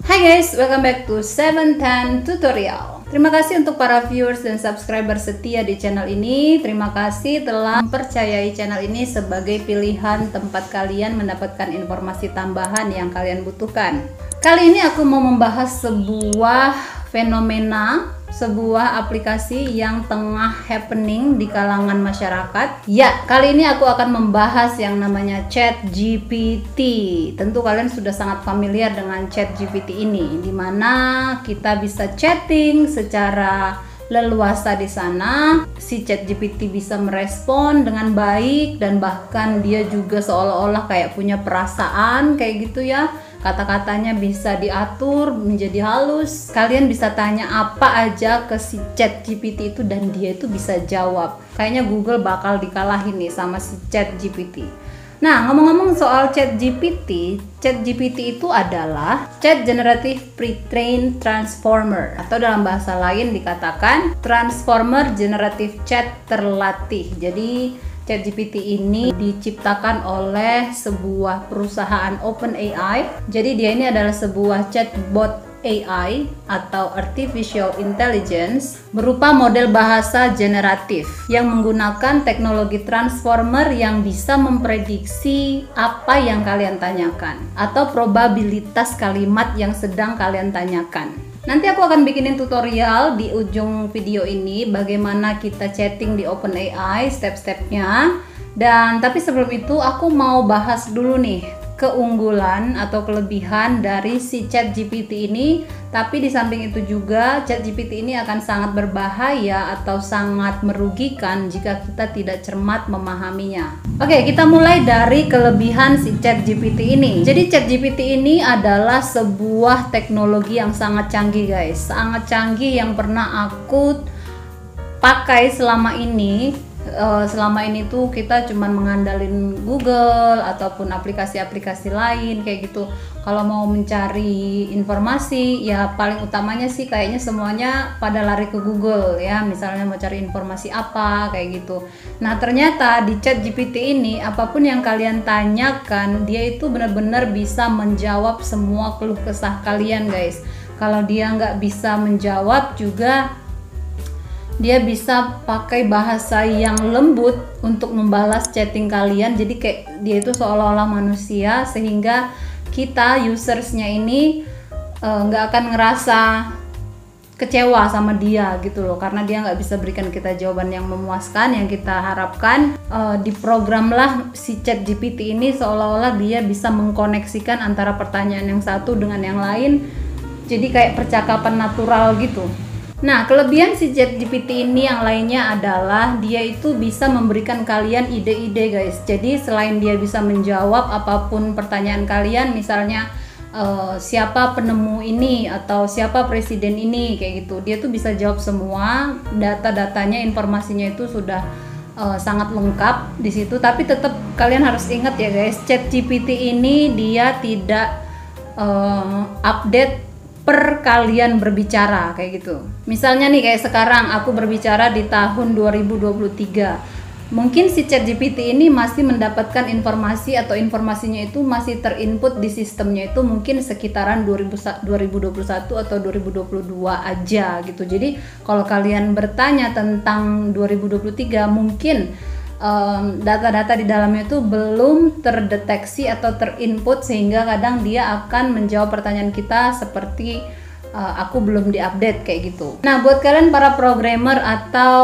Hai guys, welcome back to 710 Tutorial. Terima kasih untuk para viewers dan subscriber setia di channel ini. Terima kasih telah mempercayai channel ini sebagai pilihan tempat kalian mendapatkan informasi tambahan yang kalian butuhkan. Kali ini aku mau membahas sebuah fenomena, sebuah aplikasi yang tengah happening di kalangan masyarakat. Ya, kali ini aku akan membahas yang namanya ChatGPT. Tentu kalian sudah sangat familiar dengan ChatGPT ini, dimana kita bisa chatting secara leluasa di sana. Si ChatGPT bisa merespon dengan baik dan bahkan dia juga seolah-olah kayak punya perasaan kayak gitu ya. Kata-katanya bisa diatur menjadi halus. Kalian bisa tanya apa aja ke si ChatGPT itu dan dia itu bisa jawab. Kayaknya Google bakal dikalahin nih sama si ChatGPT. Nah, ngomong-ngomong soal ChatGPT, ChatGPT itu adalah Chat Generative Pre-trained Transformer, atau dalam bahasa lain dikatakan Transformer Generative Chat terlatih. Jadi ChatGPT ini diciptakan oleh sebuah perusahaan OpenAI. Jadi dia ini adalah sebuah chatbot AI atau Artificial Intelligence berupa model bahasa generatif yang menggunakan teknologi transformer yang bisa memprediksi apa yang kalian tanyakan atau probabilitas kalimat yang sedang kalian tanyakan. Nanti aku akan bikinin tutorial di ujung video ini bagaimana kita chatting di OpenAI step-stepnya. Dan tapi sebelum itu aku mau bahas dulu nih keunggulan atau kelebihan dari si ChatGPT ini. Tapi di samping itu juga ChatGPT ini akan sangat berbahaya atau sangat merugikan jika kita tidak cermat memahaminya. Oke, kita mulai dari kelebihan si ChatGPT ini. Jadi ChatGPT ini adalah sebuah teknologi yang sangat canggih guys. Sangat canggih yang pernah aku pakai selama ini. Selama ini tuh kita cuman mengandalin Google ataupun aplikasi-aplikasi lain kayak gitu. Kalau mau mencari informasi ya paling utamanya sih kayaknya semuanya pada lari ke Google ya, misalnya mau cari informasi apa kayak gitu. Nah, ternyata di ChatGPT ini apapun yang kalian tanyakan dia itu benar-benar bisa menjawab semua keluh kesah kalian guys. Kalau dia nggak bisa menjawab juga dia bisa pakai bahasa yang lembut untuk membalas chatting kalian. Jadi kayak dia itu seolah-olah manusia, sehingga kita usersnya ini nggak akan ngerasa kecewa sama dia gitu loh, karena dia nggak bisa berikan kita jawaban yang memuaskan yang kita harapkan. Diprogramlah si ChatGPT ini seolah-olah dia bisa mengkoneksikan antara pertanyaan yang satu dengan yang lain, jadi kayak percakapan natural gitu. Nah, kelebihan si ChatGPT ini yang lainnya adalah dia itu bisa memberikan kalian ide-ide guys. Jadi selain dia bisa menjawab apapun pertanyaan kalian, misalnya siapa penemu ini atau siapa presiden ini kayak gitu, dia tuh bisa jawab semua. Data-datanya, informasinya itu sudah sangat lengkap di situ. Tapi tetap kalian harus ingat ya guys, ChatGPT ini dia tidak update per kalian berbicara kayak gitu. Misalnya nih kayak sekarang aku berbicara di tahun 2023. Mungkin si ChatGPT ini masih mendapatkan informasi atau informasinya itu masih terinput di sistemnya itu mungkin sekitaran 2021 atau 2022 aja gitu. Jadi kalau kalian bertanya tentang 2023 mungkin data-data di dalamnya itu belum terdeteksi atau terinput, sehingga kadang dia akan menjawab pertanyaan kita seperti aku belum diupdate kayak gitu. Nah, buat kalian para programmer atau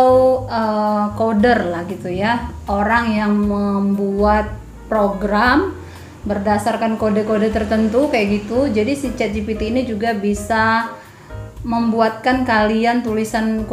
coder lah gitu ya, orang yang membuat program berdasarkan kode-kode tertentu kayak gitu, jadi si ChatGPT ini juga bisa membuatkan kalian tulisan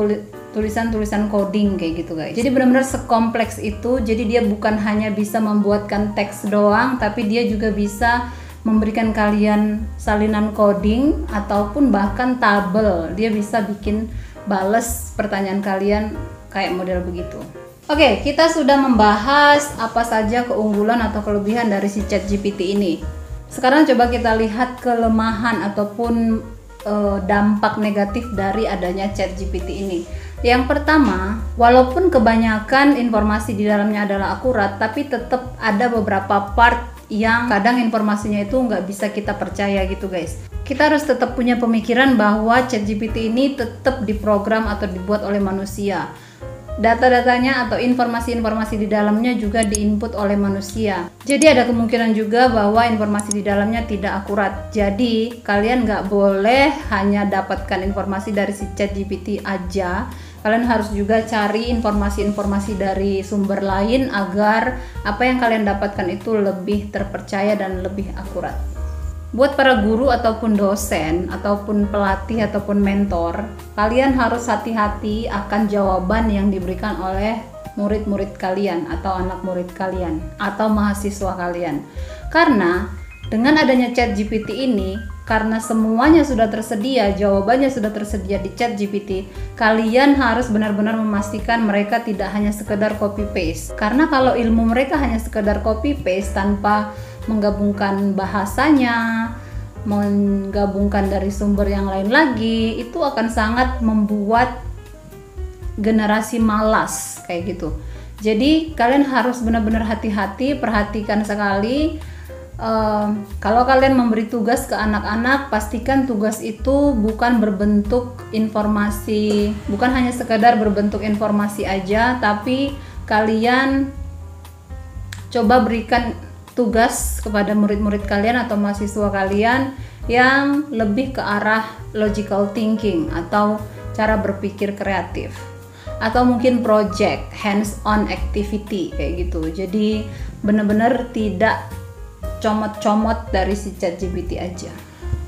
coding kayak gitu guys. Jadi benar-benar sekompleks itu. Jadi dia bukan hanya bisa membuatkan teks doang, tapi dia juga bisa memberikan kalian salinan coding ataupun bahkan tabel. Dia bisa bikin bales pertanyaan kalian kayak model begitu. Oke, kita sudah membahas apa saja keunggulan atau kelebihan dari si ChatGPT ini. Sekarang coba kita lihat kelemahan ataupun dampak negatif dari adanya ChatGPT ini. Yang pertama, walaupun kebanyakan informasi di dalamnya adalah akurat, tapi tetap ada beberapa part yang kadang informasinya itu nggak bisa kita percaya gitu guys. Kita harus tetap punya pemikiran bahwa ChatGPT ini tetap diprogram atau dibuat oleh manusia. Data-datanya atau informasi-informasi di dalamnya juga diinput oleh manusia. Jadi ada kemungkinan juga bahwa informasi di dalamnya tidak akurat. Jadi kalian nggak boleh hanya dapatkan informasi dari si ChatGPT aja. Kalian harus juga cari informasi-informasi dari sumber lain agar apa yang kalian dapatkan itu lebih terpercaya dan lebih akurat. Buat para guru ataupun dosen ataupun pelatih ataupun mentor, kalian harus hati-hati akan jawaban yang diberikan oleh murid-murid kalian atau anak murid kalian atau mahasiswa kalian. Karena dengan adanya ChatGPT ini, karena semuanya sudah tersedia, jawabannya sudah tersedia di ChatGPT, kalian harus benar-benar memastikan mereka tidak hanya sekedar copy paste. Karena kalau ilmu mereka hanya sekedar copy paste tanpa menggabungkan bahasanya, menggabungkan dari sumber yang lain lagi, itu akan sangat membuat generasi malas kayak gitu. Jadi kalian harus benar-benar hati-hati, perhatikan sekali. Kalau kalian memberi tugas ke anak-anak, pastikan tugas itu bukan berbentuk informasi, bukan hanya sekadar berbentuk informasi aja, tapi kalian coba berikan tugas kepada murid-murid kalian atau mahasiswa kalian yang lebih ke arah logical thinking atau cara berpikir kreatif, atau mungkin project, hands-on activity kayak gitu. Jadi benar-benar tidak comot-comot dari si ChatGPT aja.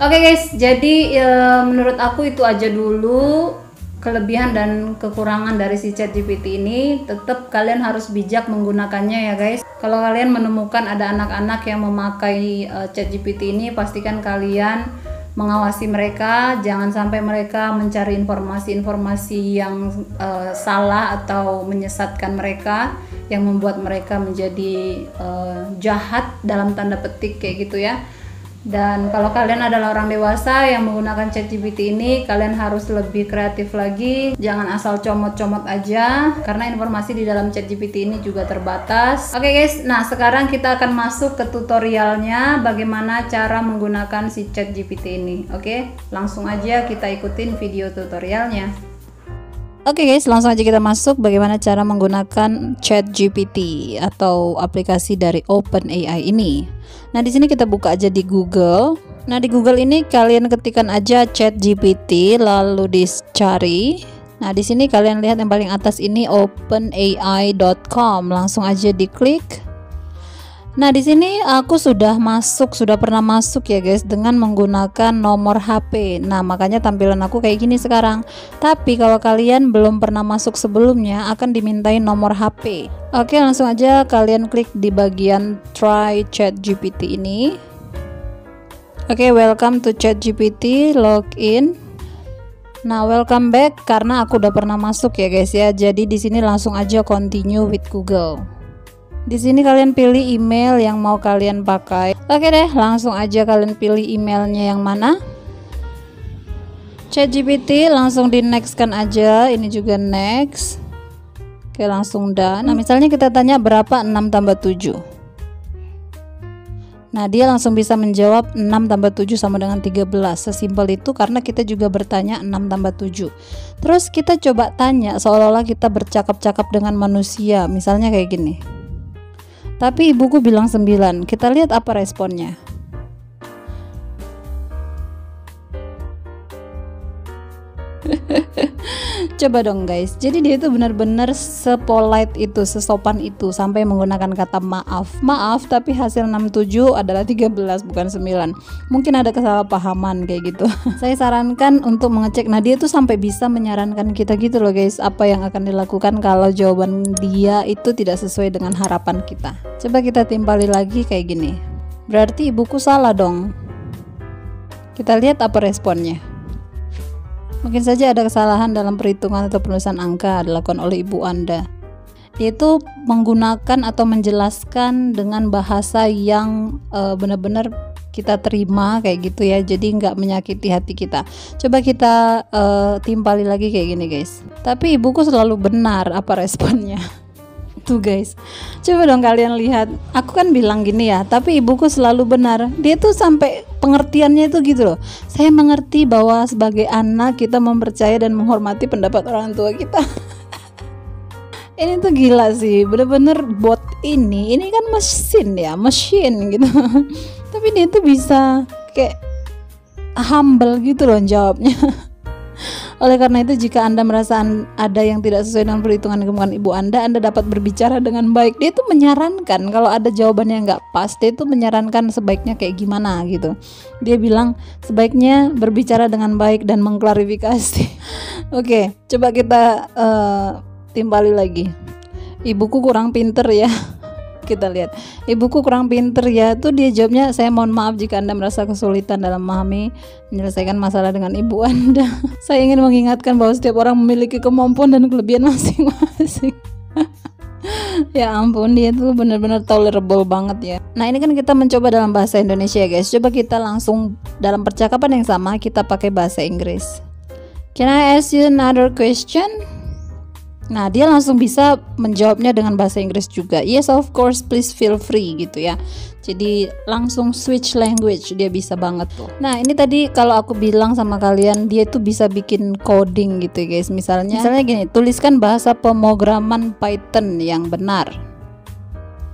Oke guys, jadi menurut aku itu aja dulu kelebihan dan kekurangan dari si ChatGPT ini. Tetap kalian harus bijak menggunakannya ya guys. Kalau kalian menemukan ada anak-anak yang memakai ChatGPT ini, pastikan kalian mengawasi mereka, jangan sampai mereka mencari informasi-informasi yang salah atau menyesatkan mereka, yang membuat mereka menjadi jahat dalam tanda petik kayak gitu ya. Dan kalau kalian adalah orang dewasa yang menggunakan ChatGPT ini, kalian harus lebih kreatif lagi. Jangan asal comot-comot aja, karena informasi di dalam ChatGPT ini juga terbatas. Oke guys, nah sekarang kita akan masuk ke tutorialnya bagaimana cara menggunakan si ChatGPT ini. Oke, langsung aja kita ikutin video tutorialnya. Oke guys, langsung aja kita masuk bagaimana cara menggunakan ChatGPT atau aplikasi dari OpenAI ini. Nah, di sini kita buka aja di Google. Nah, di Google ini kalian ketikkan aja ChatGPT lalu dicari. Nah, di sini kalian lihat yang paling atas ini openai.com. Langsung aja diklik. Nah, di sini aku sudah pernah masuk ya guys, dengan menggunakan nomor HP. Nah, makanya tampilan aku kayak gini sekarang. Tapi kalau kalian belum pernah masuk sebelumnya, akan dimintain nomor HP. Oke, langsung aja kalian klik di bagian Try ChatGPT ini. Oke, welcome to ChatGPT, login. Nah, welcome back karena aku udah pernah masuk ya guys ya. Jadi di sini langsung aja continue with Google. Di sini kalian pilih email yang mau kalian pakai. Oke deh, langsung aja kalian pilih emailnya yang mana. ChatGPT langsung di next kan aja. Ini juga next. Oke, langsung done. Nah, misalnya kita tanya berapa 6 tambah 7. Nah, dia langsung bisa menjawab 6 tambah 7 sama dengan 13. Sesimpel itu karena kita juga bertanya 6 tambah 7. Terus kita coba tanya seolah-olah kita bercakap-cakap dengan manusia. Misalnya kayak gini. Tapi ibuku bilang 9. Kita lihat apa responnya. Coba dong guys. Jadi dia itu benar-benar sepolite itu, sesopan itu sampai menggunakan kata maaf. Maaf, tapi hasil 67 adalah 13 bukan 9. Mungkin ada kesalahpahaman kayak gitu. Saya sarankan untuk mengecek. Nah, dia tuh sampai bisa menyarankan kita gitu loh guys, apa yang akan dilakukan kalau jawaban dia itu tidak sesuai dengan harapan kita. Coba kita timpali lagi kayak gini. Berarti ibuku salah dong. Kita lihat apa responnya. Mungkin saja ada kesalahan dalam perhitungan atau penulisan angka dilakukan oleh ibu Anda. Dia itu menggunakan atau menjelaskan dengan bahasa yang benar-benar kita terima kayak gitu ya, jadi nggak menyakiti hati kita. Coba kita timpali lagi kayak gini guys. Tapi ibuku selalu benar, apa responnya? Tuh guys, coba dong kalian lihat. Aku kan bilang gini ya, tapi ibuku selalu benar. Dia tuh sampai pengertiannya itu gitu loh. Saya mengerti bahwa sebagai anak kita mempercayai dan menghormati pendapat orang tua kita. Ini tuh gila sih, bener-bener bot ini kan mesin ya, mesin gitu. Tapi dia tuh bisa kayak humble gitu loh jawabnya. Oleh karena itu, jika Anda merasa ada yang tidak sesuai dengan perhitungan kemampuan ibu Anda dapat berbicara dengan baik. Dia tuh menyarankan kalau ada jawaban yang nggak pas, dia tuh menyarankan sebaiknya kayak gimana gitu. Dia bilang sebaiknya berbicara dengan baik dan mengklarifikasi. Oke, coba kita timpali lagi. Ibuku kurang pinter ya. Kita lihat, ibuku kurang pinter ya. Tuh dia jawabnya, saya mohon maaf jika Anda merasa kesulitan dalam memahami menyelesaikan masalah dengan ibu Anda. Saya ingin mengingatkan bahwa setiap orang memiliki kemampuan dan kelebihan masing-masing. Ya ampun, dia tuh benar-benar tolerable banget ya. Nah ini kan kita mencoba dalam bahasa Indonesia ya guys. Coba kita langsung dalam percakapan yang sama kita pakai bahasa Inggris. Can I ask you another question? Nah dia langsung bisa menjawabnya dengan bahasa Inggris juga. Yes of course, please feel free gitu ya. Jadi langsung switch language, dia bisa banget tuh. Nah ini tadi kalau aku bilang sama kalian, dia tuh bisa bikin coding gitu ya guys. Misalnya gini, tuliskan bahasa pemrograman Python yang benar.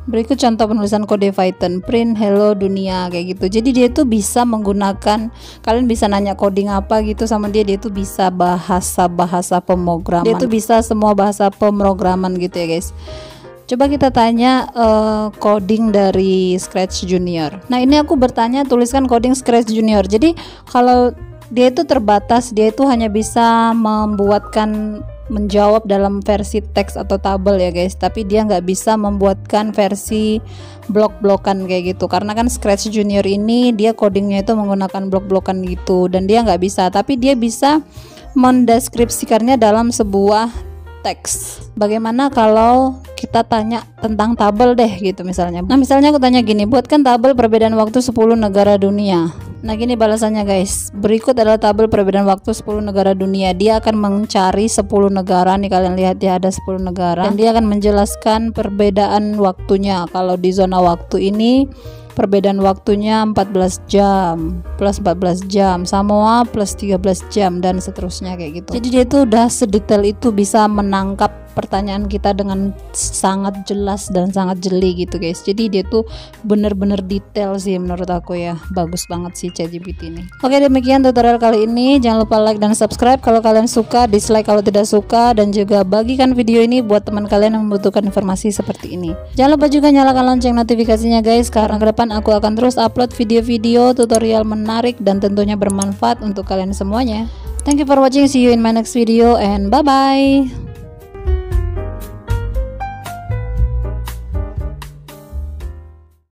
Berikut contoh penulisan kode Python, print hello dunia kayak gitu. Jadi dia tuh bisa menggunakan, kalian bisa nanya coding apa gitu sama dia tuh bisa bahasa pemrograman. Dia tuh bisa semua bahasa pemrograman gitu ya guys. Coba kita tanya coding dari Scratch Junior. Nah ini aku bertanya tuliskan coding Scratch Junior. Jadi kalau dia itu terbatas, dia itu hanya bisa menjawab dalam versi teks atau tabel ya guys, tapi dia nggak bisa membuatkan versi blok-blokan kayak gitu, karena kan Scratch Junior ini dia codingnya itu menggunakan blok-blokan gitu, dan dia nggak bisa, tapi dia bisa mendeskripsikannya dalam sebuah teks. Bagaimana kalau kita tanya tentang tabel deh gitu misalnya. Nah misalnya aku tanya gini, buatkan tabel perbedaan waktu 10 negara dunia. Nah gini balasannya guys, berikut adalah tabel perbedaan waktu 10 negara dunia. Dia akan mencari 10 negara nih, kalian lihat ya ada 10 negara, dan dia akan menjelaskan perbedaan waktunya. Kalau di zona waktu ini perbedaan waktunya 14 jam plus 14 jam, Samoa plus 13 jam, dan seterusnya kayak gitu. Jadi dia tuh udah sedetail itu bisa menangkap pertanyaan kita dengan sangat jelas dan sangat jeli gitu guys. Jadi dia tuh bener-bener detail sih menurut aku ya. Bagus banget sih ChatGPT ini. Oke, demikian tutorial kali ini. Jangan lupa like dan subscribe kalau kalian suka, dislike kalau tidak suka, dan juga bagikan video ini buat teman kalian yang membutuhkan informasi seperti ini. Jangan lupa juga nyalakan lonceng notifikasinya guys, karena ke depan aku akan terus upload video-video tutorial menarik dan tentunya bermanfaat untuk kalian semuanya. Thank you for watching, see you in my next video, and bye bye.